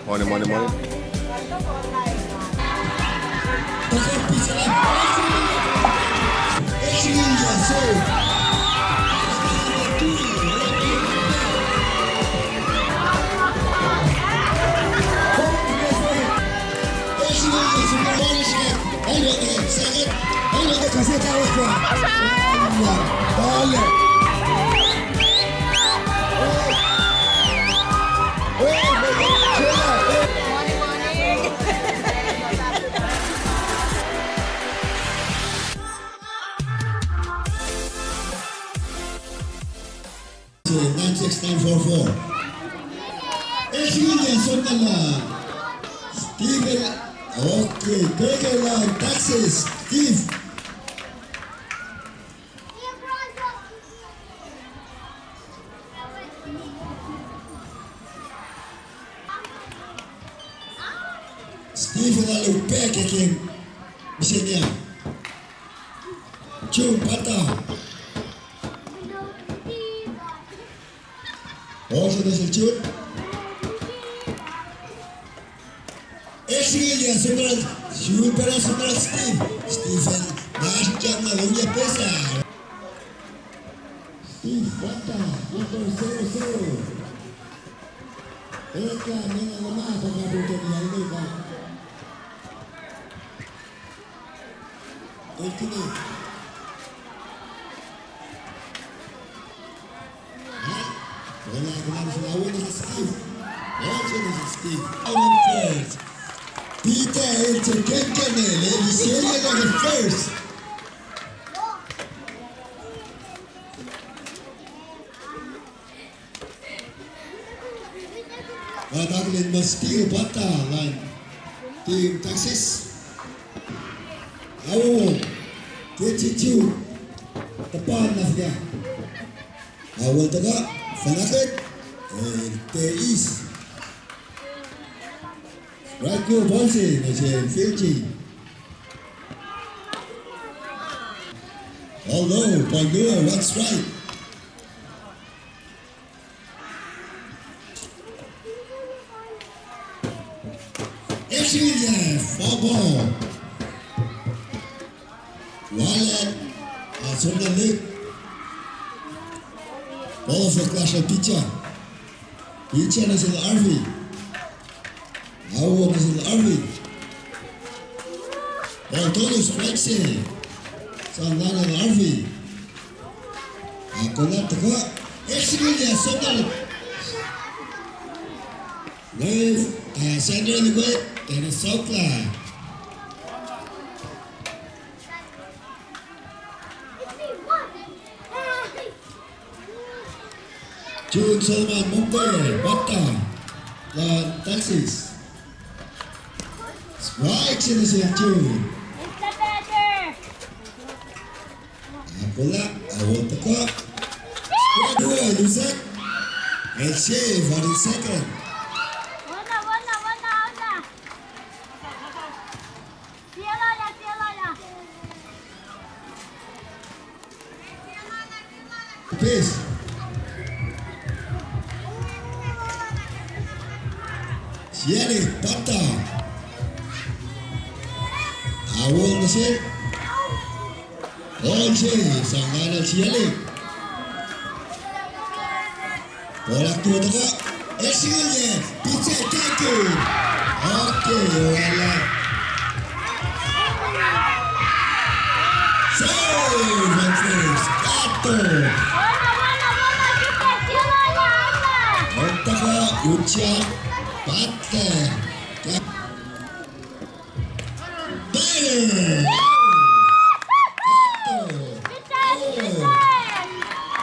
Money, money, money. So 96944. Excellent, Sonala. Stephen. Okay, Gregory, Texas. Steve. Stephen Alupek again. Misalnya. Jum Patah. Also does a shoot. Excellent, Sonala. Super Sonala Steve. Stephen. Nashjana Lunya Pesa. Steve Patah. Number 00. Eka Nena Lama pagkabuto niya ini ba? Ultimo. Wala sa awin na Steve. Also na si Steve. Iron first. Peter into Kenkanel. Elisele na the first. Taglin mo Steve Bata line. Team Texas. Awo. 22. Tepan na siya. Awal taga. Fanakit. And Teis. Right go Bonsi. Nasyan Filchi. Although, Pagua, one strike. Excellent, foul ball. Wallet, from the leg. Ball for Clash of Pitcher. Pitcher is in the RV. Howard is in the RV. Ball total strikes in. Sangana in the RV. Akolat taka. Excellent, Sonal. Wave, center in the way. Then a Sokla. June Solomon Mumbai, Bata, Texas. Strikes in the same June. Akola, Awotaka. Strike away, Luzak. And save on the second. Peace. Siani Bata. Awal nasib. Onse Sangana Siani. Bola tua teka. Excellent. Pitcher tackle. Okay, wala. Save my friends. Kato. Montaka Ucha Bata. Banner.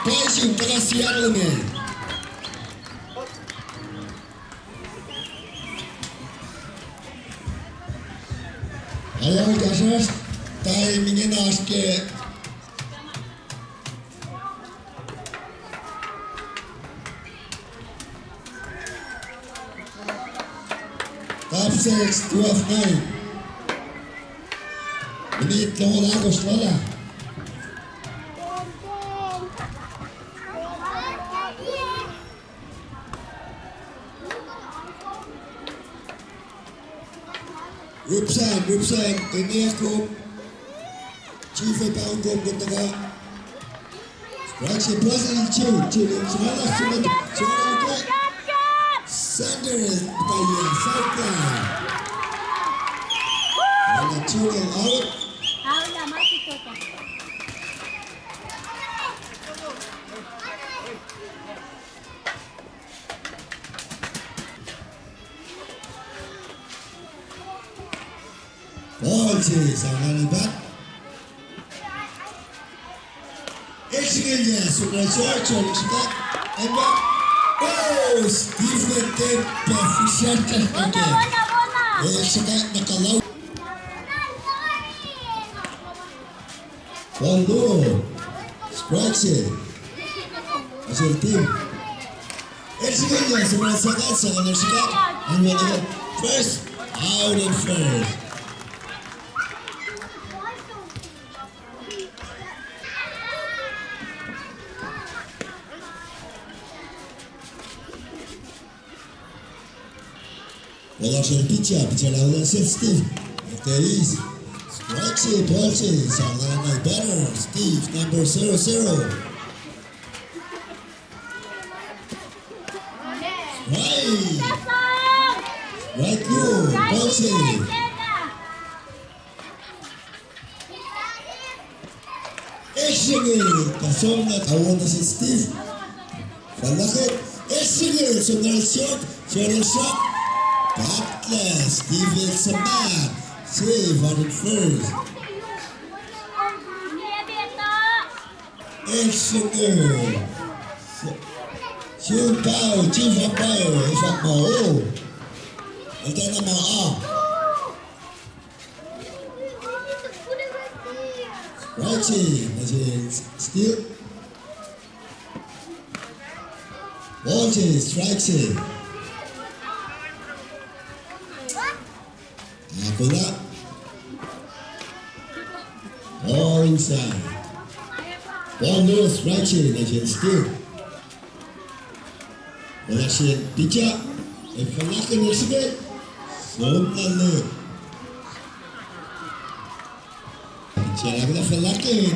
Paising tengah siang ni. Ayaw kasas timingnya naske. Top 6, 12-9. Menit lang wala ako Australia. Ripsan, Iniakum, Chief Poundum Gutaga, Raksi President Chilin, Smalas Sumat, Sanders, Bayan, Southland. And the Chilin out. Bolches, ang bat. Exigilya, super short, shot, and back. Oh, Stephen Tempa, Fisher, saka nakalaw. Pondo, strikes it. Asal team. Exigilya, super sakat, saka nagsakat. And one again, first, out and first. Wala siya pitcha lang ulang Steve. If there is, strikes it, bolches, ang lanay better, Steve, number 00. Strike! Right through, bolches. Eschingel, kasong na tawon na si Steve. Palakit, Eschingel, sunal shot, shot. Butler, Steven Sabat, save on it first. Exeter, Chief Pao, Chief Umpire, isang mao. Ito na mao. Striking, as in steal. Watches, strikes it. Pull up. All inside. Ball nose, right shin, again, still. Wala siya pitcha. Ay palakin niya sige. Sob na leg. Pitcha lang na palakin.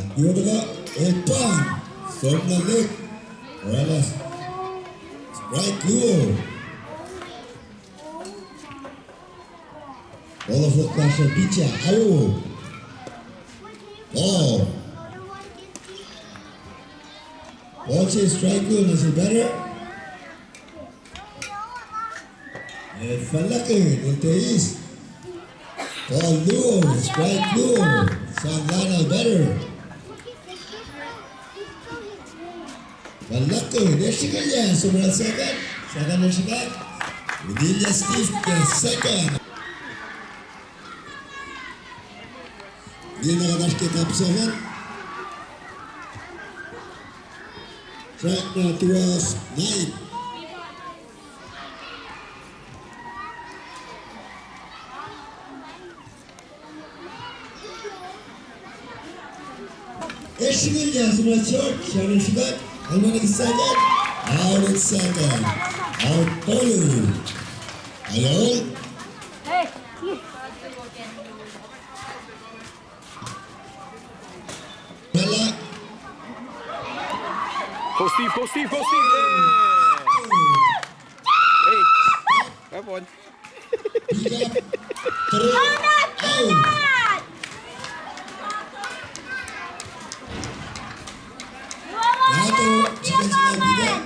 At yun na Epan. Sob na leg. Wala. Right blue. All of the pressure, pitcher, out. Ball. Ball says strike blue, is it better? And Falakin into east. Ball blue, strike blue. Sangana better. Falakin, Eschingilya, sobrang second. Second na siya. Vidilya Steve, second. Hindi na nakakita up 7. Track na 12, 9. Eschingilya, sobrang short. Siya na siya. Ano na second? Out at second. Out Polo. Ayun. Wala. Go Steve, go Steve, go Steve! Yeah! Hey, come on. Pick up. 3. Out. Lato. Sige sila bigat.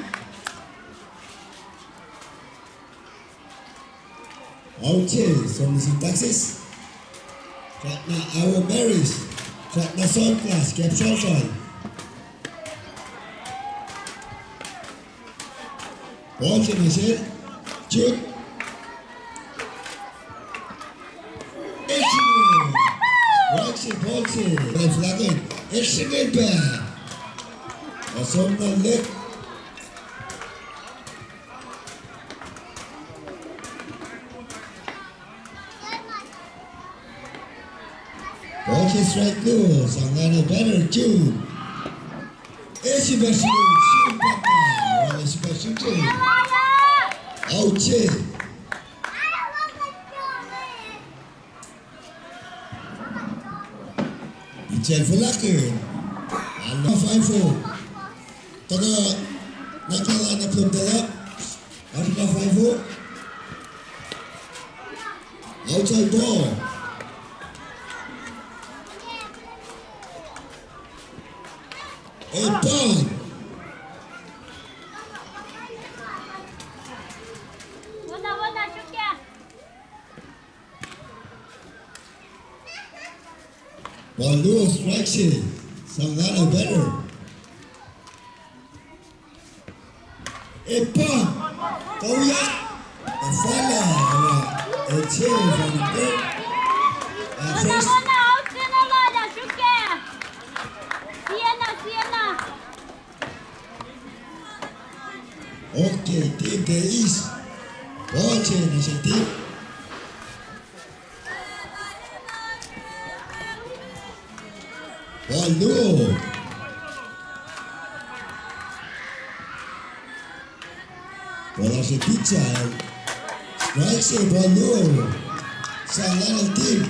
Ouches from the Syntaxis. Track na Our Berries. Track na Soul Class. Cap Shortfall. Bolche na siya. Shoot. Eschingel. Roxy Bolche. Left lagin. Eschingel pa. Asom na leg. Bolche strike loose. Ang gana better. Shoot. Eschingel shoot. Shoot pa. Wala siya pa shoot. Auche. Michel Verlaken. Ano 5-4. Taga nagkalanap yung dala. Ano ka 5-4? Outside ball. Epan. Wala, shoot ya. Ball loose, strikes it. Sanglana better. Epan. Kauyak. Afala. Eche from the third. First. Out na wala, shoot ya. Siena. Okay, team the East. Ball change na siya team. Ball low. Wala si Pizza. Strike siya, ball low. Sangan ang team.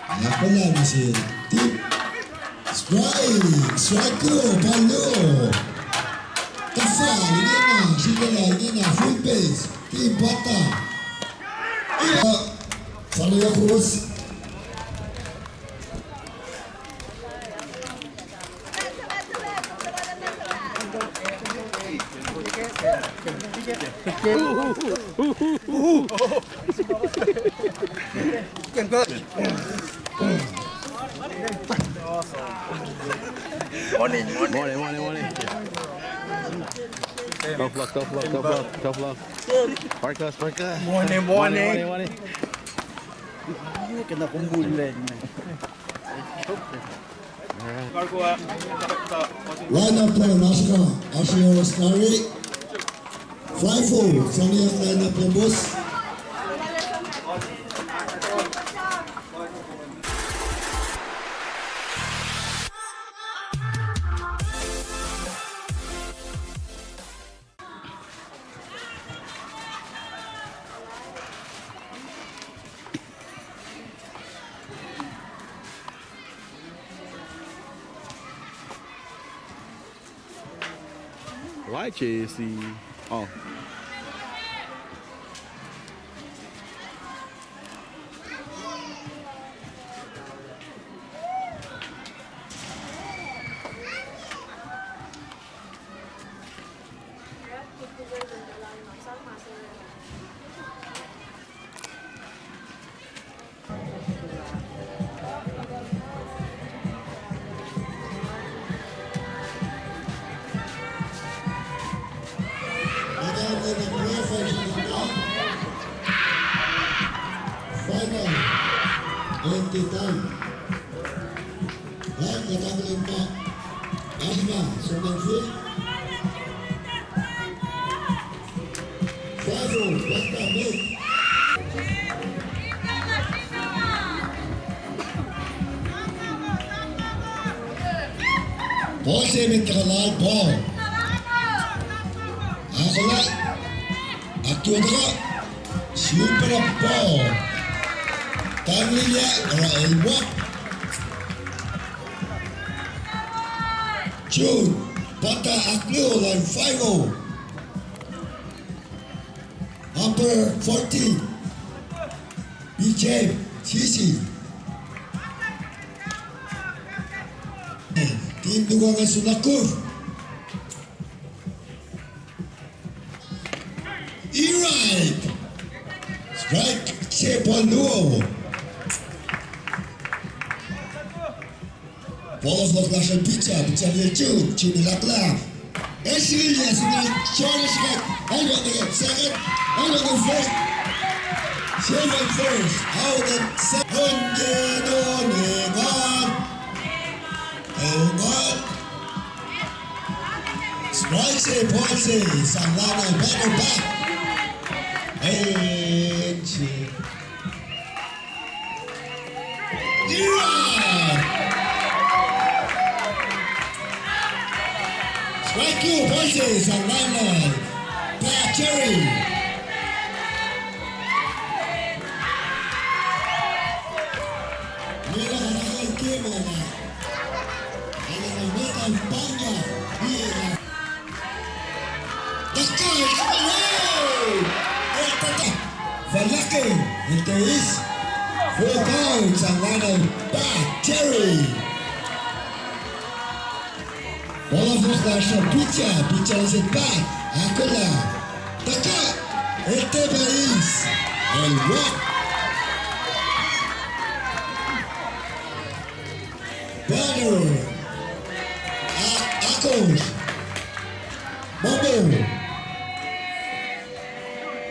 Ako lang na si team. Strike low, ball low. Tafa, hindi na, full base. Team Bata. Falia Cruz. Morning. Tough luck. Marcus. Morning. Kena kumbulan. Lineup play, Nashka. Ashio Wasnari. 5-4. Sa niyang lineup ng boss. Leche si... Oh. Final. 20 time. Right, katagalin pa. Asma, Sunday field. 5-4, Bata, mid. Ball saving to the line, ball. Ako lang. Aktuwa ka. Super up ball. Tamlinya, Elwak. June, Bata Aklu, line 5-0. Upper 14. BJ, Sisi. Team dugangan Sunakuf. E-right. Strike, Cepon Luo. Bolos los naszej picia dia June, June lakla. Esrilia, sinai Charles Kat. Hang on again, second. Hang on the first. Seven first. How the second Negon. Elgon. Strike say, point say. Sanglana better back. And Strike two punches ang laban. Pat Cherry. Mira ang kimo na. Ano ang metang panga. Mira. Takay! Verlakken. Ito is 4 pounds ang laban. Pat Cherry. Bola voklasyon, pitcha is it back, Akola, Taka, Etebaris, and Rock. Banner, Akos, Momo,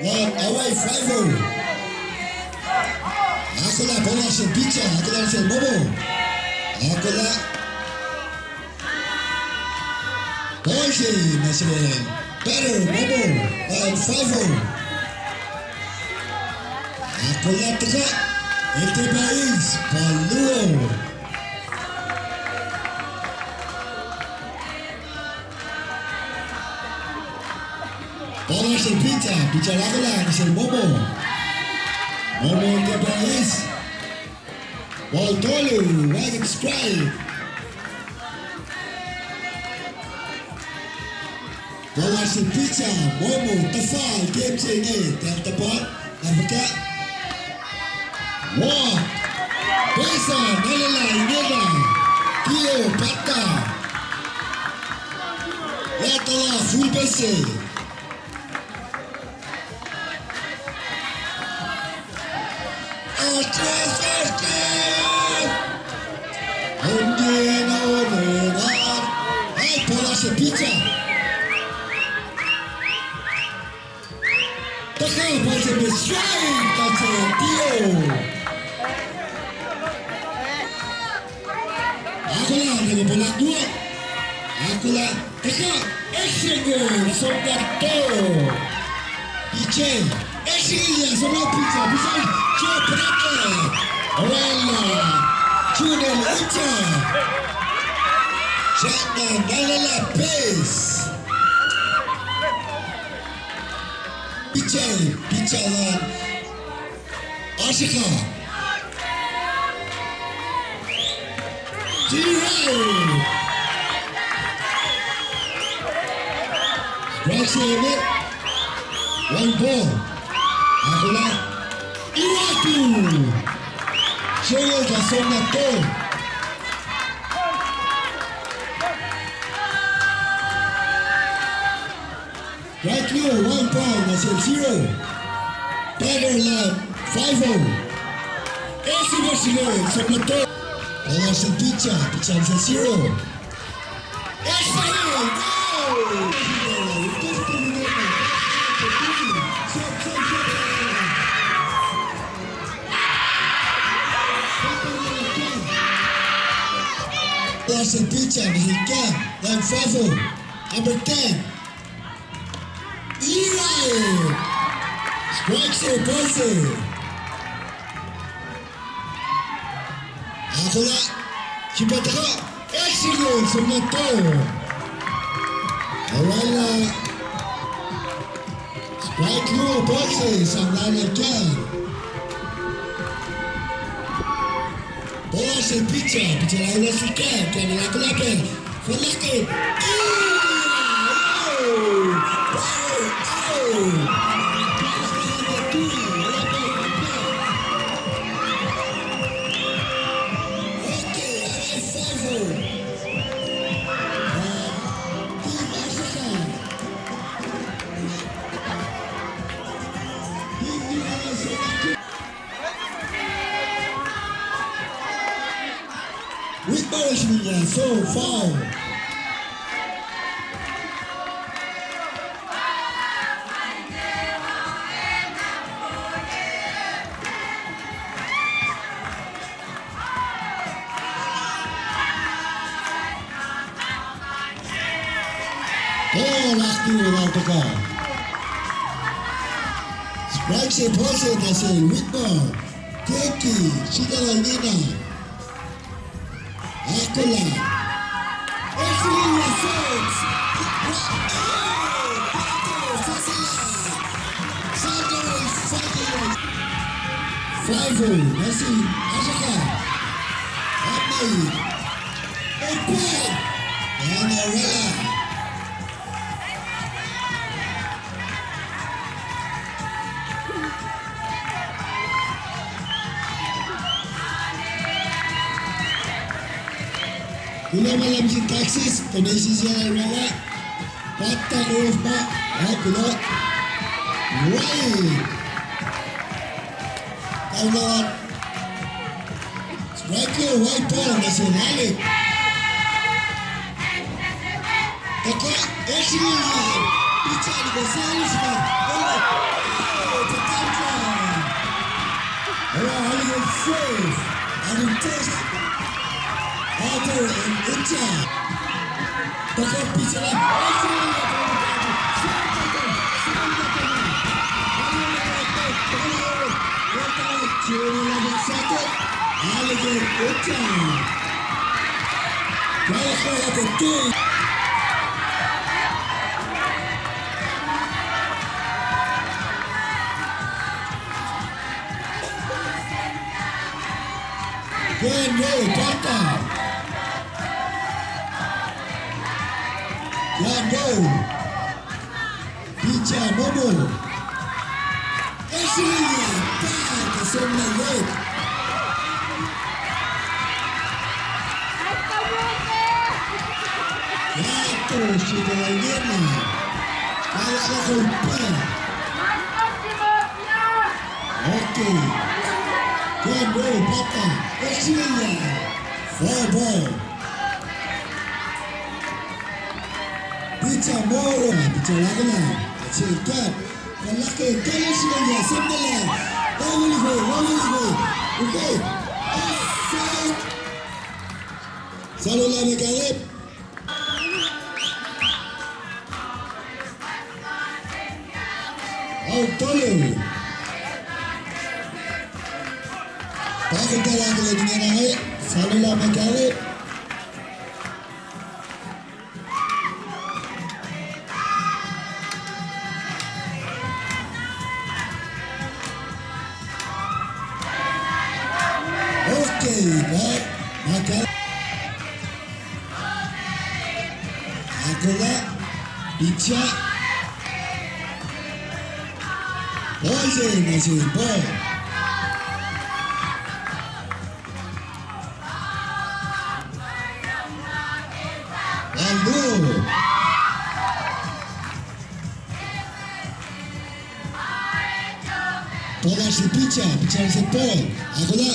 Lord away, Fivo, Akola, bola siya pitcha, Akola siya Momo, Akola, Boise, National, Better, Momo, and Fivo. Akola Taka, Etebais, Paluo. Bola sa pitcha Akola, National Momo. Momo Etebais. Ball Tolu, Wagon Strike. Bola sa pitcha, Momo, Tafal, game changer, Deltapon, Africa. Walk, Pesa, Nalala, Ineda, Kio, Pata. Yatala, full base. Ay, bola sa pitcha. Taka, bola sa strike. That's it, Tio. Akola, nagabulak dua. Akola, Taka, Exinger, Sogato. Piche, Exinger, Sogato, Pizza, Joe Prata. Orella, Junior Uta. Chana, Nalala, Pace. Pichalan, Ashika, G-Ray, strike seven, 1 ball, Akola, Iwatu, Joel Gasonato, right here, 1 pound, that's a 0. Better lab, 5-0. Esi Bashir, Soplato. Bola sa pitcha is a 0. Esi, Bola sa pitcha, Mexika, line 5-0. Number 10. Eli! Strikes it, Boise! Akola, Kipataka, excellent from the toe! Orella, strike through, Boise, some line again. Bola sa pitcha line sa ken, Kevin Akola, Verlakken, with punishment, so foul. Oh, last two without the call. Strikes a person that's a Whitmer, Keki, Shigalanina, Akola, excellent results. Messi, Ashaka, Abney, Ekwan, and Arella. Gula malam si Texas, Tunisia Arella, Patah Ruf Pak, Gula, Right. Kailangan striker white ball nasional. Teka, Eshiel, Richard Gonzalez, Patanja. Alright, safe. And in test, Arthur and Ucha. Teka, bicara. Second, Alligator, good time. Right at the game. Good roll, Pata. Good roll. Picha Momo. Eshiel, back, the same leg. Sigalayena, kaya ka pa. Okay. Good roll, Papa. Eshiel. 4 ball. Picha Moro. Picha Laguna. Silkat. Malaki. Kaya Sigalayena. Sandala. Lovely goal. Okay. Offside. Salula Megalip. Tolo. Bakit lagi niya na ngayon? Salula Megalip. Okay, back. Megalip. Agula. Picha. Poison is his ball. And go. Toda su picha es el ball. Agula.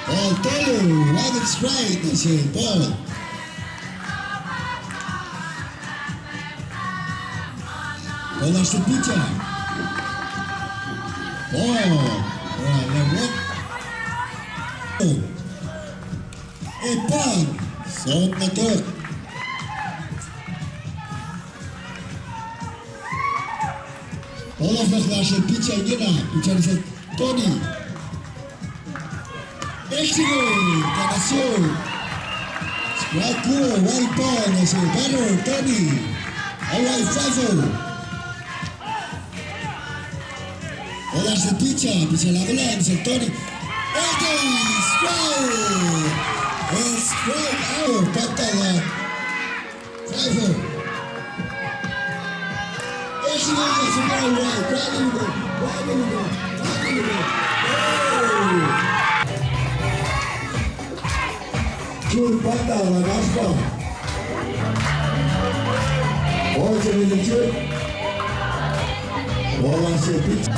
Ball Tolo. Rabbit strike is his ball. Toda su picha. Epan. Son motor. Olaf naglasa picha llena. Picha dice Tony. Éxito. Ganación. Strike cool. White ball. Dice better Tony. Alright, 5-0. Hola, se picha la bola, dice Tony. Okay, strike! And strike out, Patala. 5-4. Eshiel, se va al right, right in the True Patala, Vasco. Poison in the chip. Hola, se picha.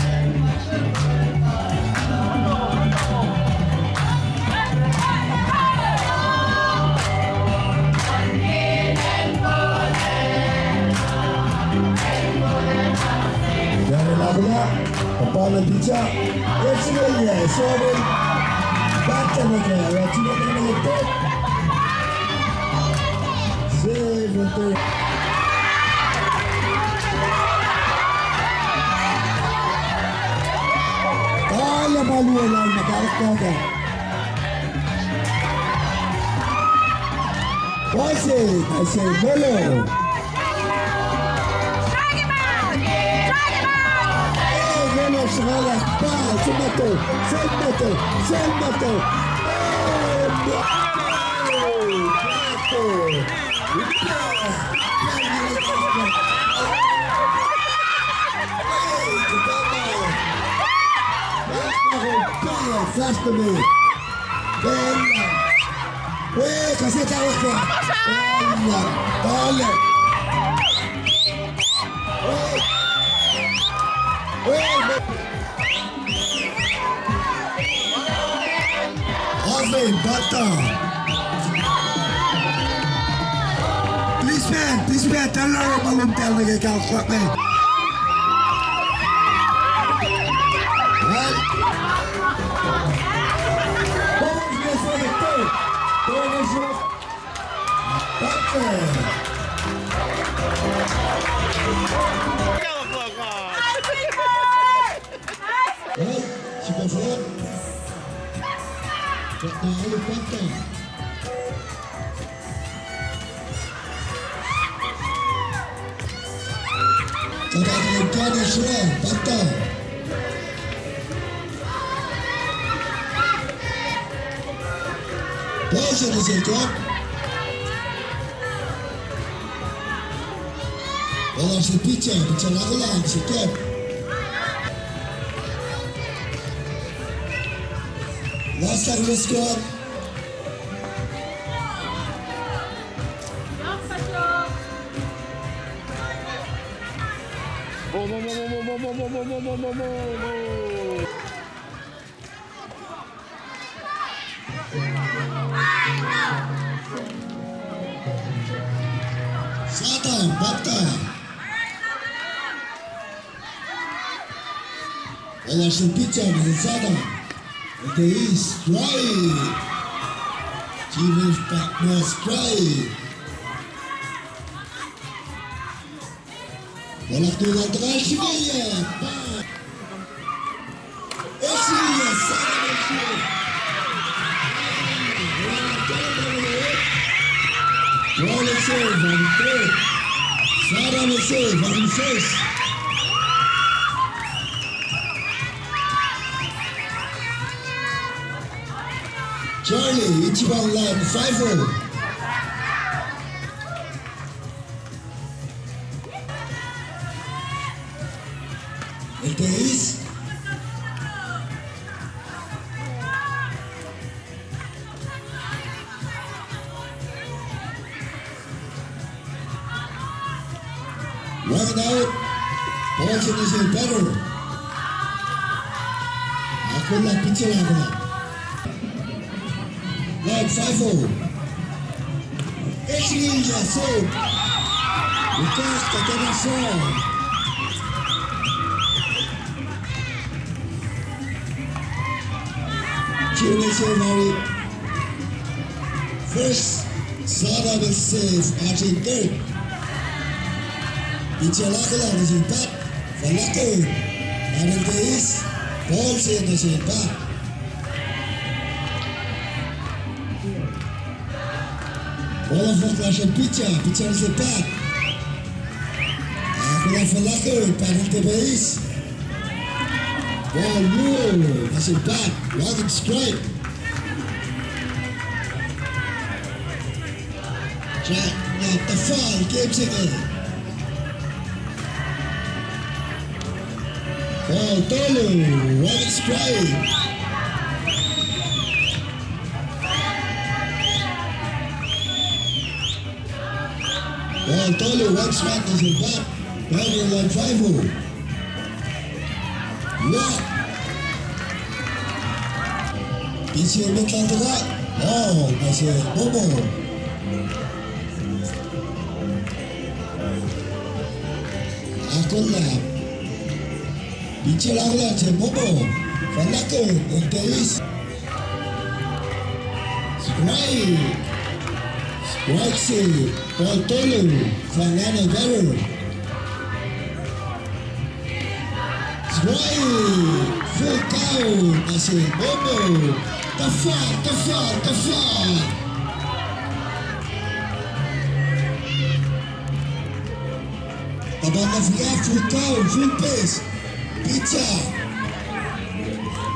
Kepala picha, Eshiel, sorry, baca negara, tidak mengetuk, save untuk, kaya malu yang negara. Poison, I say Molo. Reloj sekolah. Bal, Sumato. Sumato. Sumato. Flash to me. Bella. Weh, kasih tahu ke? Bella. Boleh. Harvey, Bata. Please man, tell her balloon tell me kau kuat ni. Well, Bones is for the third. Bones is Bata. Right, she goes in. But now the Bata. Cara Americana Shred, Bata. Poison is it, John? Bola si pitcher lagu lang, si Kev. Last time we scored. Satan, Bata. Bola si pitcher ni Satan. It is right. Jimmy's partner's right. Bola tulang tengah Shigaya. Shigaya, Satan Shigaya. Bola save on third. Satan save on first. Charlie, Ichiban line 5-0. It is running out. Poison is better. Aku lah pitcher aku lah. Line 5-0. Exilia, so. Lucas, Catanasol. Junior save, first, Sada will save, Archie third. Pitcher laku lah, nasi empat. Valaku. Namun Teis, Paul save nasi empat. Bola flash pitcher nasi empat. Bola Valaku, panel Teis. Ball blue, nasi empat, wagon strike. Jack, not the foul, game second. Ball Tolu, wagon strike. Ball Tolu, one strike, nasi empat. Ball line 5-0. Lock. PC mental tegak. Oh, masih Bobo. Akun lah. PC lah je Bobo. Valaku, Teis. Strike. Strike save. Ball Tolu. Fangana Garu. Strike. Full count. Masih Bobo. The foul. Abang Nafiah full count, full pace. Pizza.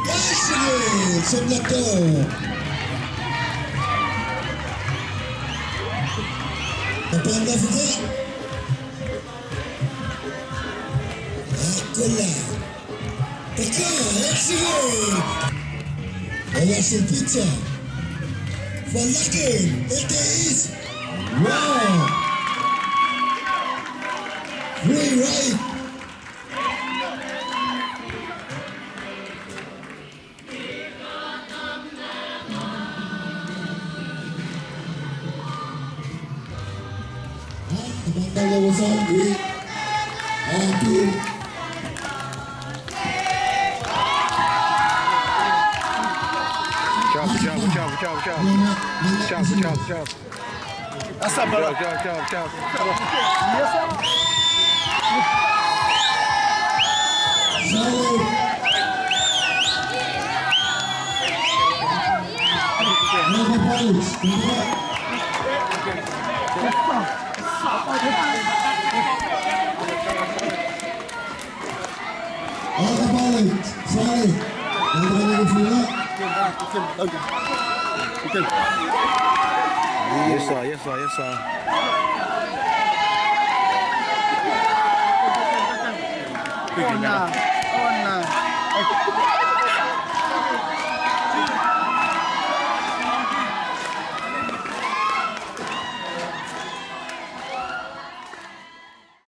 Sige, sebelah tu. Panda juga. Akulah. Teka, sige. Awasin pizza. Falakin, it is. Wow. Free right. Teman-teman besar di akhir. Chop. Asap bala. Chop. Saud. Naga Paus. Naga balik. Saleh. Naga balik pula. Yes sir. On na.